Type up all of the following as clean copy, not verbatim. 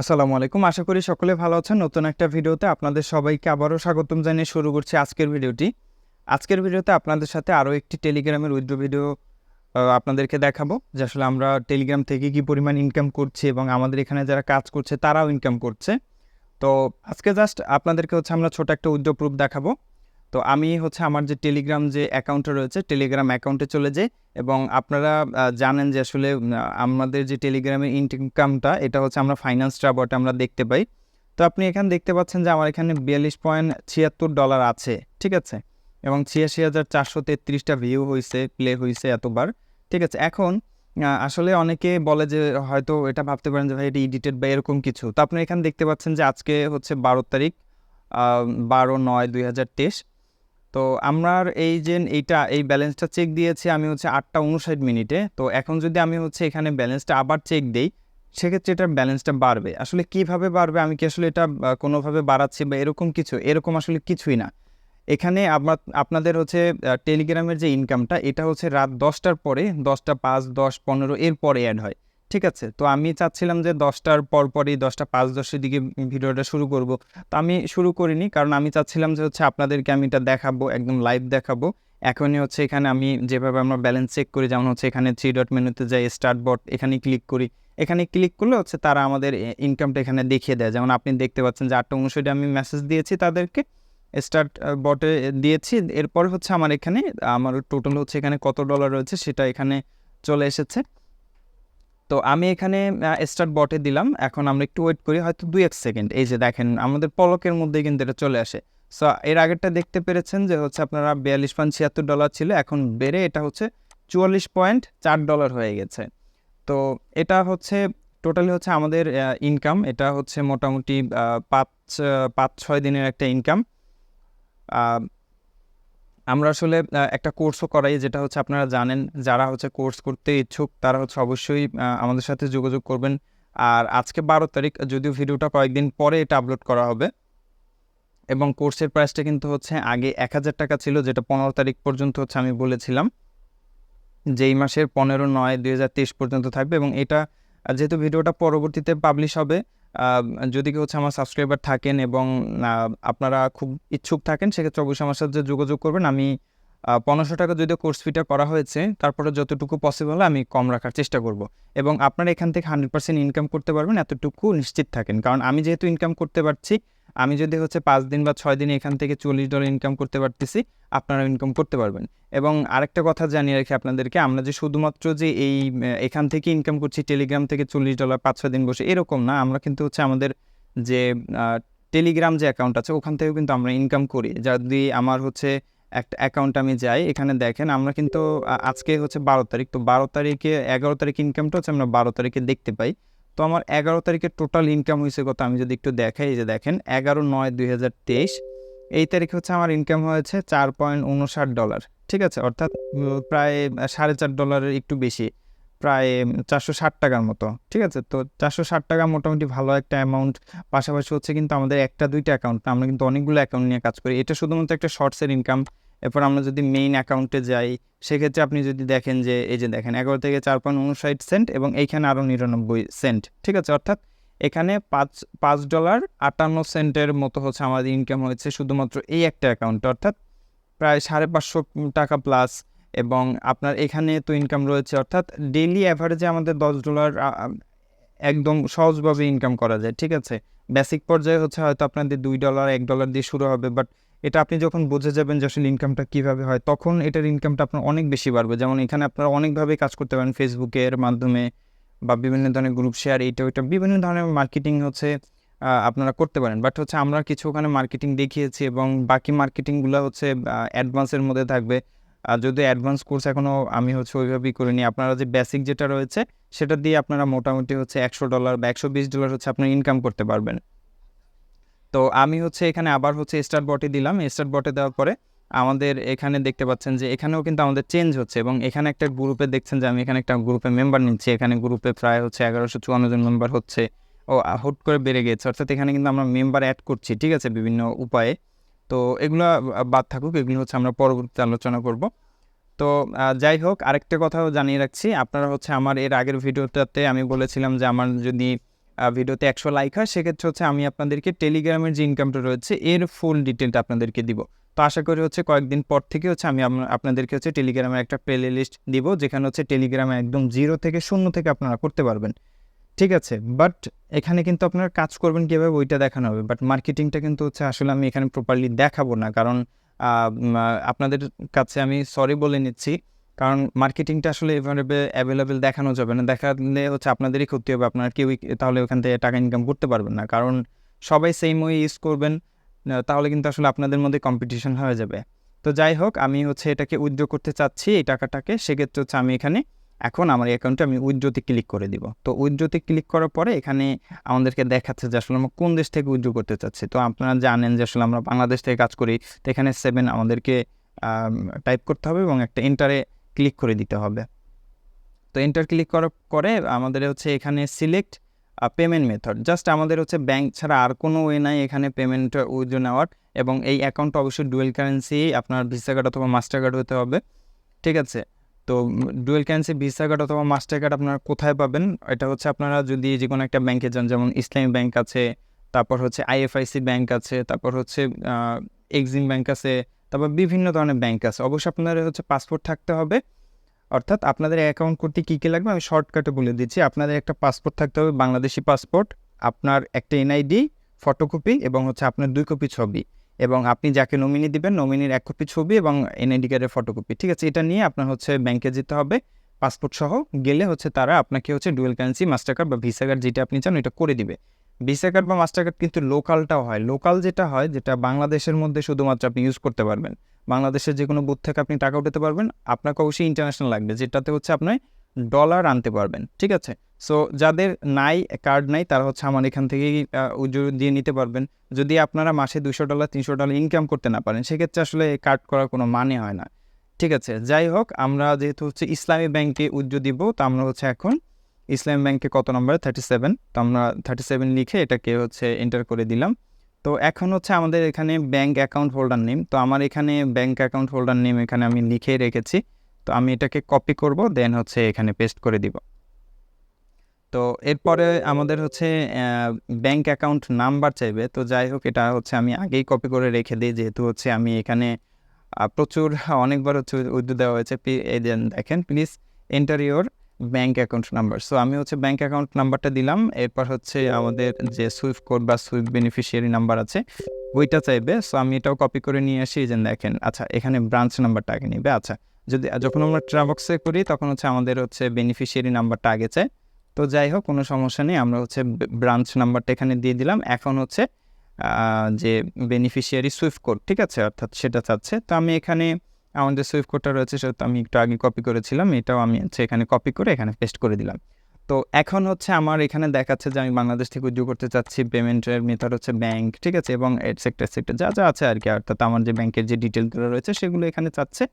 আসসালামু আলাইকুম। আশা করি সকলে ভালো আছেন। নতুন একটা ভিডিওতে আপনাদের সবাইকে আবারও স্বাগতম জানিয়ে শুরু করছি আজকের ভিডিওটি। আজকের ভিডিওতে আপনাদের সাথে আরও একটি টেলিগ্রামের উইথড্র ভিডিও আপনাদেরকে দেখাবো যে আসলে আমরা টেলিগ্রাম থেকে কী পরিমাণ ইনকাম করছি এবং আমাদের এখানে যারা কাজ করছে তারাও ইনকাম করছে। তো আজকে জাস্ট আপনাদেরকে আমরা ছোট একটা উইথড্র প্রুফ দেখাবো। তো আমি আমার যে টেলিগ্রাম যে অ্যাকাউন্টটা রয়েছে টেলিগ্রাম অ্যাকাউন্টে চলে যাই এবং আপনারা জানেন যে আসলে আমাদের যে টেলিগ্রামের ইনকামটা এটা আমরা ফাইন্যান্স ট্রাবটে আমরা দেখতে পাই। তো আপনি এখানে দেখতে পাচ্ছেন যে আমার এখানে $42.76 আছে, ঠিক আছে, এবং ৮৬,৪৩৩টা ভিউ হয়েছে, প্লে হয়েছে এতবার, ঠিক আছে। এখন আসলে অনেকে বলে যে হয়তো এটা ভাবতে পারেন যে ভাই এটা এডিটেড বা এরকম কিছু। তো আপনি এখানে দেখতে পাচ্ছেন যে আজকে 12 তারিখ 12/৯/২০২৩। তো আমার এই ব্যালেন্সটা চেক দিয়েছি আমি 8টা 59 মিনিটে। তো এখন যদি আমি এখানে ব্যালেন্সটা আবার চেক দেই, সেক্ষেত্রে এটার ব্যালেন্সটা বাড়বে। আসলে কিভাবে বাড়বে? আমি কি আসলে এটা কোনোভাবে বাড়াচ্ছি বা এরকম কিছু? এরকম আসলে কিছুই না। এখানে আপনাদের টেলিগ্রামের যে ইনকামটা এটা রাত 10টার পরে 10টা 5, 10, 15 এর পরে অ্যাড হয়, ঠিক আছে। তো আমি চাচ্ছিলাম যে 10টার পরপরই 10টা 5, 10 দিকে ভিডিওটা শুরু করব। তো আমি শুরু করিনি, কারণ আমি চাচ্ছিলাম যে আপনাদেরকে আমি এটা দেখাবো, একদম লাইভ দেখাবো। এখনই এখানে আমি যেভাবে আমরা ব্যালেন্স চেক করি, যেমন এখানে 3 ডট মেনুতে যাই, স্টার্ট বট, এখানে ক্লিক করি। এখানে ক্লিক করলে তারা আমাদের ইনকামটা এখানে দেখিয়ে দেয়। যেমন আপনি দেখতে পাচ্ছেন যে 8টা 59 আমি মেসেজ দিয়েছি তাদেরকে, স্টার্ট বটে দিয়েছি। এরপর আমার এখানে আমার টোটাল এখানে কত ডলার রয়েছে সেটা এখানে চলে এসেছে। তো আমি এখানে স্টার্ট বটে দিলাম। এখন আমরা একটু ওয়েট করি, হয়তো 2-1 সেকেন্ড। এই যে দেখেন আমাদের পলকের মধ্যেই কিন্তু এটা চলে আসে। সো এর আগেরটা দেখতে পেরেছেন যে আপনারা $42.76 ছিল, এখন বেড়ে এটা $44.4 হয়ে গেছে। তো এটা টোটালি আমাদের ইনকাম। এটা মোটামুটি 5-6 দিনের একটা ইনকাম। আমরা আসলে একটা কোর্সও করাই, যেটা আপনারা জানেন। যারা কোর্স করতে ইচ্ছুক তারা অবশ্যই আমাদের সাথে যোগাযোগ করবেন। আর আজকে 12 তারিখ, যদিও ভিডিওটা কয়েকদিন পরে এটা আপলোড করা হবে, এবং কোর্সের প্রাইসটা কিন্তু আগে 1000 টাকা ছিল, যেটা 15 তারিখ পর্যন্ত আমি বলেছিলাম যে এই মাসের 15/9/2023 পর্যন্ত থাকবে। এবং এটা যেহেতু ভিডিওটা পরবর্তীতে পাবলিশ হবে, যদি কেউ আমার সাবস্ক্রাইবার থাকেন এবং আপনারা খুব ইচ্ছুক থাকেন, সেক্ষেত্রে অবশ্যই আমার সাথে যোগাযোগ করবেন। আমি 1500 টাকা যদিও কোর্স ফিটা করা হয়েছে, তারপরে যতটুকু পসিবল আমি কম রাখার চেষ্টা করব। এবং আপনারা এখান থেকে 100% ইনকাম করতে পারবেন, এতটুকু নিশ্চিত থাকেন। কারণ আমি যেহেতু ইনকাম করতে পারছি, আমি যদি 5 দিন বা 6 দিনে এখান থেকে $40 ইনকাম করতে পারতেছি, আপনারা ইনকাম করতে পারবেন। এবং আরেকটা কথা জানিয়ে রাখি আপনাদেরকে, আমরা যে শুধুমাত্র যে এখান থেকে ইনকাম করছি টেলিগ্রাম থেকে $40 5-6 দিন বসে, এরকম না। আমরা কিন্তু আমাদের যে টেলিগ্রাম যে অ্যাকাউন্ট আছে ওখান থেকেও কিন্তু আমরা ইনকাম করি। যদি আমার একটা অ্যাকাউন্ট আমি যাই, এখানে দেখেন আমরা কিন্তু আজকে 12 তারিখ, তো 12 তারিখে 11 তারিখ ইনকামটা আমরা 12 তারিখে দেখতে পাই। তো আমার 11 তারিখের টোটাল ইনকাম হয়েছে কত, আমি যদি একটু দেখাই, এই যে দেখেন 11/9/2023 এই তারিখে আমার ইনকাম হয়েছে $4.59, ঠিক আছে। অর্থাৎ প্রায় $4.5 একটু বেশি, প্রায় 460 টাকার মতো, ঠিক আছে। তো 460 টাকা মোটামুটি ভালো একটা অ্যামাউন্ট। পাশাপাশি কিন্তু আমাদের 1টা 2টা অ্যাকাউন্ট না, আমরা কিন্তু অনেকগুলো অ্যাকাউন্ট নিয়ে কাজ করি। এটা শুধুমাত্র একটা শর্টসের ইনকাম। এরপর আমরা যদি মেইন অ্যাকাউন্টে যাই, সেক্ষেত্রে আপনি যদি দেখেন যে এই যে দেখেন 11 থেকে 4.59 সেন্ট এবং এইখানে আরও 99 সেন্ট, ঠিক আছে। অর্থাৎ এখানে $5.58 মতো আমাদের ইনকাম হয়েছে শুধুমাত্র এই একটা অ্যাকাউন্টে, অর্থাৎ প্রায় $550 প্লাস। এবং আপনার এখানে তো ইনকাম রয়েছে, অর্থাৎ ডেইলি অ্যাভারেজে আমাদের $10 একদম সহজভাবে ইনকাম করা যায়, ঠিক আছে। বেসিক পর্যায়ে হয়তো আপনাদের $2 $1 দিয়ে শুরু হবে, বাট এটা আপনি যখন বুঝে যাবেন যে আসলে ইনকামটা কীভাবে হয়, তখন এটার ইনকামটা আপনার অনেক বেশি বাড়বে। যেমন এখানে আপনারা অনেকভাবে কাজ করতে পারেন, ফেসবুকের মাধ্যমে বা বিভিন্ন ধরনের গ্রুপ শেয়ার, এইটা ওইটা বিভিন্ন ধরনের মার্কেটিং আপনারা করতে পারেন। বাট আমরা কিছু ওখানে মার্কেটিং দেখিয়েছি, এবং বাকি মার্কেটিংগুলো অ্যাডভান্সের মধ্যে থাকবে। যদি অ্যাডভান্স কোর্স এখনও আমি ওইভাবেই করিনি। আপনারা যে বেসিক যেটা রয়েছে সেটা দিয়ে আপনারা মোটামুটি $100 বা $120 আপনারা ইনকাম করতে পারবেন। তো আমি এখানে আবার স্টার্ট বটে দিলাম। স্টার্ট বটে দেওয়ার পরে আমাদের এখানে দেখতে পাচ্ছেন যে এখানেও কিন্তু আমাদের চেঞ্জ হচ্ছে, এবং এখানে একটা গ্রুপে দেখছেন যে আমি এখানে একটা গ্রুপে মেম্বার নিচ্ছি। এখানে গ্রুপে প্রায় 1154 জন মেম্বার হচ্ছে। ও হুট করে বেড়ে গেছে, অর্থাৎ এখানে কিন্তু আমরা মেম্বার অ্যাড করছি, ঠিক আছে, বিভিন্ন উপায়ে। তো এগুলো বাদ থাকুক, এগুলো আমরা পরবর্তীতে আলোচনা করব। তো যাই হোক, আরেকটা কথাও জানিয়ে রাখছি, আপনারা আমার এর আগের ভিডিওটাতে আমি বলেছিলাম যে আমার যদি ভিডিওতে 100 লাইক হয়, সেক্ষেত্রে হচ্ছে আমি আপনাদেরকে টেলিগ্রামের যে ইনকামটা রয়েছে এর ফুল ডিটেলটা আপনাদেরকে দিব। তো আশা করি হচ্ছে কয়েকদিন পর থেকে হচ্ছে আমি আপনাদেরকে হচ্ছে টেলিগ্রামের একটা প্লে লিস্ট দিব, যেখানে হচ্ছে টেলিগ্রামে একদম 0 থেকে 0 থেকে আপনারা করতে পারবেন, ঠিক আছে। বাট এখানে কিন্তু আপনারা কাজ করবেন কীভাবে ওইটা দেখানো হবে, বাট মার্কেটিংটা কিন্তু হচ্ছে আসলে আমি এখানে প্রপারলি দেখাবো না, কারণ আপনাদের কাছে আমি সরি বলে নিচ্ছি, কারণ মার্কেটিংটা আসলে এভাবে অ্যাভেলেবেল দেখানো যাবে না, দেখালে হচ্ছে আপনাদেরই ক্ষতি হবে, আপনার কেউই তাহলে ওখান থেকে টাকা ইনকাম করতে পারবেন না, কারণ সবাই সেম ওয়ে ইউজ করবেন, তাহলে কিন্তু আসলে আপনাদের মধ্যে কম্পিটিশন হয়ে যাবে। তো যাই হোক, আমি হচ্ছে এটাকে উইথড্র করতে চাচ্ছি এই টাকাটাকে, সেক্ষেত্রে হচ্ছে আমি এখানে এখন আমার অ্যাকাউন্টে আমি উইথড্রতে ক্লিক করে দিব। তো উইথড্রতে ক্লিক করার পরে এখানে আমাদেরকে দেখাচ্ছে যে আসলে আমরা কোন দেশ থেকে উইথড্র করতে চাচ্ছি। তো আপনারা জানেন যে আসলে আমরা বাংলাদেশ থেকে কাজ করি, তো এখানে 7 আমাদেরকে টাইপ করতে হবে এবং একটা এন্টারে ক্লিক করে দিতে হবে। তো এন্টার ক্লিক করার পরে আমাদের হচ্ছে এখানে সিলেক্ট পেমেন্ট মেথড, জাস্ট আমাদের হচ্ছে ব্যাংক ছাড়া আর কোনো ওয়ে নাই এখানে পেমেন্ট উইথড্র নেওয়ার, এবং এই অ্যাকাউন্টটা অবশ্যই ডুয়েল কারেন্সি, আপনার ভিসা কার্ড অথবা মাস্টার কার্ড হতে হবে, ঠিক আছে। তো ডুয়েল কারেন্সি ভিসা কার্ড অথবা মাস্টার কার্ড আপনারা কোথায় পাবেন, এটা হচ্ছে আপনারা যদি যে কোনো একটা ব্যাংকে যান, যেমন ইসলামী ব্যাংক আছে, তারপর হচ্ছে আইএফআইসি ব্যাংক আছে, তারপর হচ্ছে এক্সিম ব্যাংক আছে, তারপর বিভিন্ন ধরনের ব্যাংক আছে। অবশ্যই আপনাদের হচ্ছে পাসপোর্ট থাকতে হবে, অর্থাৎ আপনাদের অ্যাকাউন্ট করতে কী কী লাগবে আমি শর্টকাটে বলে দিচ্ছি। আপনাদের একটা পাসপোর্ট থাকতে হবে, বাংলাদেশি পাসপোর্ট, আপনার একটা এনআইডি ফটোকপি এবং হচ্ছে আপনার 2 কপি ছবি, এবং আপনি যাকে নমিনি দিবেন নমিনির 1 কপি ছবি এবং এনআইডি কার্ডের ফটোকপি, ঠিক আছে। এটা নিয়ে আপনার হচ্ছে ব্যাংকে যেতে হবে পাসপোর্ট সহ, গেলে হচ্ছে তারা আপনাকে হচ্ছে ডুয়েল কারেন্সি মাস্টার কার্ড বা ভিসা কার্ড যেটা আপনি চান এটা করে দিবে। ভিসা কার্ড বা মাস্টার কার্ড কিন্তু লোকালটাও হয়, লোকাল যেটা হয় যেটা বাংলাদেশের মধ্যে শুধুমাত্র আপনি ইউজ করতে পারবেন, বাংলাদেশের যে কোনো বুথ থেকে আপনি টাকা উঠাতে পারবেন, আপনাকে অবশ্যই ইন্টারন্যাশনাল লাগবে, যেটাতে হচ্ছে আপনি ডলার আনতে পারবেন, ঠিক আছে। সো যাদের নাই কার্ড নাই তারা হচ্ছে আমার এখান থেকেই উইথড্র দিয়ে নিতে পারবেন। যদি আপনারা মাসে $200 $300 ইনকাম করতে না পারেন, সেক্ষেত্রে আসলে কার্ড করার কোনো মানে হয় না, ঠিক আছে। যাই হোক, আমরা যেহেতু হচ্ছে ইসলামী ব্যাংকে উইথড্র দিব, তো আমরা হচ্ছে এখন ইসলামী ব্যাংকে কত নম্বর 37, তো আমরা 37 লিখে এটাকে হচ্ছে এন্টার করে দিলাম। তো এখন হচ্ছে আমাদের এখানে ব্যাংক অ্যাকাউন্ট হোল্ডার নেম, তো আমার এখানে ব্যাংক অ্যাকাউন্ট হোল্ডার নেম এখানে আমি লিখে রেখেছি, তো আমি এটাকে কপি করব, দেন হচ্ছে এখানে পেস্ট করে দিব। তো এরপরে আমাদের হচ্ছে ব্যাংক অ্যাকাউন্ট নাম্বার চাইবে, তো যাই হোক এটা হচ্ছে আমি আগেই কপি করে রেখে দিই, যেহেতু হচ্ছে আমি এখানে প্রচুর অনেকবার হচ্ছে উইথড্র দেওয়া হয়েছে। এই দেখেন, please enter your bank account number. So আমি হচ্ছে ব্যাংক অ্যাকাউন্ট নাম্বারটা দিলাম, এরপর হচ্ছে আমাদের যে সুইফট কোড বা সুইফট বেনিফিশিয়ারি নাম্বার আছে ওইটা চাইবে। সো আমি এটাও কপি করে নিয়ে আসি, যে দেখেন, আচ্ছা এখানে ব্রাঞ্চ নাম্বারটা আগে নেবে। আচ্ছা, যখন আমরা ট্রাবক্সে করি তখন হচ্ছে আমাদের হচ্ছে বেনিফিশিয়ারি নাম্বারটা আগে চাই। তো যাই হোক, কোনো সমস্যা নেই, আমরা হচ্ছে ব্রাঞ্চ নাম্বারটা এখানে দিয়ে দিলাম। এখন হচ্ছে যে বেনিফিশিয়ারি সুইফট কোড, ঠিক আছে, অর্থাৎ সেটা চাচ্ছে। তো আমি এখানে আমাদের সুইফট কোডটা রয়েছে, সেটা আমি একটু আগে কপি করেছিলাম, এটাও আমি হচ্ছে এখানে কপি করে এখানে পেস্ট করে দিলাম। তো এখন হচ্ছে আমার এখানে দেখাচ্ছে যে আমি বাংলাদেশ থেকে উইথড্র করতে চাচ্ছি, পেমেন্টের মেথড হচ্ছে ব্যাংক, ঠিক আছে, এবং এটসেক্টর যা যা আছে আর কি, অর্থাৎ আমার যে ব্যাংকের যে ডিটেলগুলো রয়েছে সেগুলো এখানে চাচ্ছে।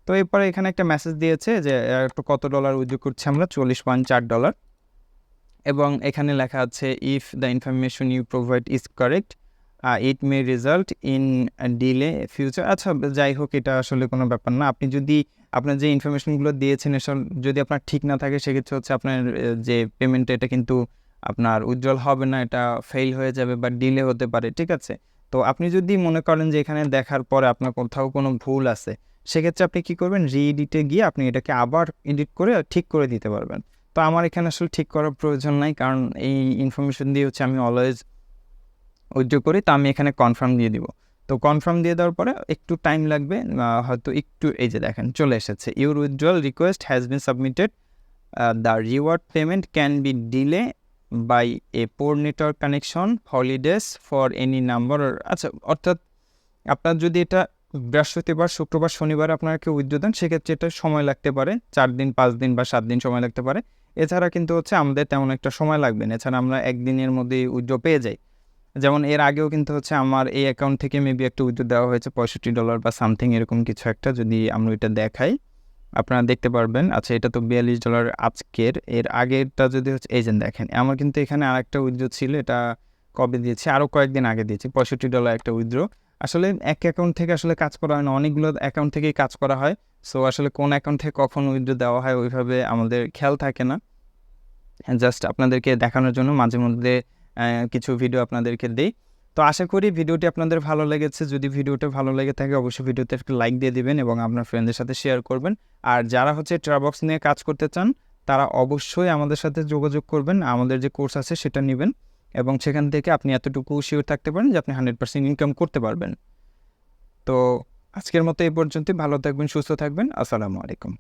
তো এরপরে এখানে একটা মেসেজ দিয়েছে যে একটু কত ডলার উইথড্র করছি আমরা, $40.4, এবং এখানে লেখা আছে if the information you provide is correct it may result in delay future. আচ্ছা, যাই হোক, এটা আসলে কোনো ব্যাপার না। আপনি যদি আপনার যে ইনফরমেশনগুলো দিয়েছেন এসব যদি আপনার ঠিক না থাকে, সেক্ষেত্রে হচ্ছে আপনার যে পেমেন্ট এটা কিন্তু আপনার উজ্জ্বল হবে না, এটা ফেল হয়ে যাবে বা ডিলে হতে পারে, ঠিক আছে। তো আপনি যদি মনে করেন যে এখানে দেখার পরে আপনার কোথাও কোনো ভুল আছে, সেক্ষেত্রে আপনি কী করবেন, রিএডিটে গিয়ে আপনি এটাকে আবার এডিট করে ঠিক করে দিতে পারবেন। তো আমার এখানে আসলে ঠিক করার প্রয়োজন নাই, কারণ এই ইনফরমেশন দিয়ে হচ্ছে আমি অলওয়েজ উইথড্র করি। তো আমি এখানে কনফার্ম দিয়ে দিব। তো কনফার্ম দিয়ে দেওয়ার পরে একটু টাইম লাগবে, হয়তো একটু, এই যে দেখেন চলে এসেছে, your withdrawal request has been submitted, the reward payment can be delay by a poor network connection, holidays for any number. আচ্ছা, অর্থাৎ আপনার যদি এটা বৃহস্পতিবার, শুক্রবার, শনিবার আপনাকে উইথড্র দেন, সেক্ষেত্রে এটা সময় লাগতে পারে 4 দিন, 5 দিন বা 7 দিন সময় লাগতে পারে। এছাড়া কিন্তু হচ্ছে আমাদের তেমন একটা সময় লাগবে না, এছাড়া আমরা একদিনের মধ্যেই উইথড্র পেয়ে যাই। যেমন এর আগেও কিন্তু হচ্ছে আমার এই অ্যাকাউন্ট থেকে মেবি একটা উইথড্র দেওয়া হয়েছে $65 বা সামথিং এরকম কিছু একটা, যদি আমরা এটা দেখাই আপনারা দেখতে পারবেন। আচ্ছা, এটা তো $42 আজকের, এর আগেরটা যদি হচ্ছে, এই যে দেখেন, আমার কিন্তু এখানে আরেকটা উইথড্র ছিল, এটা কবে দিয়েছি, আরও কয়েকদিন আগে দিয়েছি, $65 একটা উইথড্র। আসলে এক অ্যাকাউন্ট থেকে আসলে কাজ করা হয় না, অনেকগুলো অ্যাকাউন্ট থেকেই কাজ করা হয়। সো আসলে কোন অ্যাকাউন্ট থেকে কখন উইথড্র দেওয়া হয় ওইভাবে আমাদের খেয়াল থাকে না। জাস্ট আপনাদেরকে দেখানোর জন্য মাঝে মধ্যে কিছু ভিডিও আপনাদেরকে দিই। তো আশা করি ভিডিওটি আপনাদের ভালো লেগেছে। যদি ভিডিওটা ভালো লেগে থাকে অবশ্যই ভিডিওতে একটা লাইক দিয়ে দিবেন এবং আপনার ফ্রেন্ডদের সাথে শেয়ার করবেন। আর যারা হচ্ছে ট্রাবক্স নিয়ে কাজ করতে চান তারা অবশ্যই আমাদের সাথে যোগাযোগ করবেন। আমাদের যে কোর্স আছে সেটা নেবেন এবং সেখান থেকে আপনি এতটুকু শিওর থাকতে পারেন যে আপনি 100% ইনকাম করতে পারবেন। তো আজকের মতো এই পর্যন্তই। ভালো থাকবেন, সুস্থ থাকবেন। আসসালামু আলাইকুম।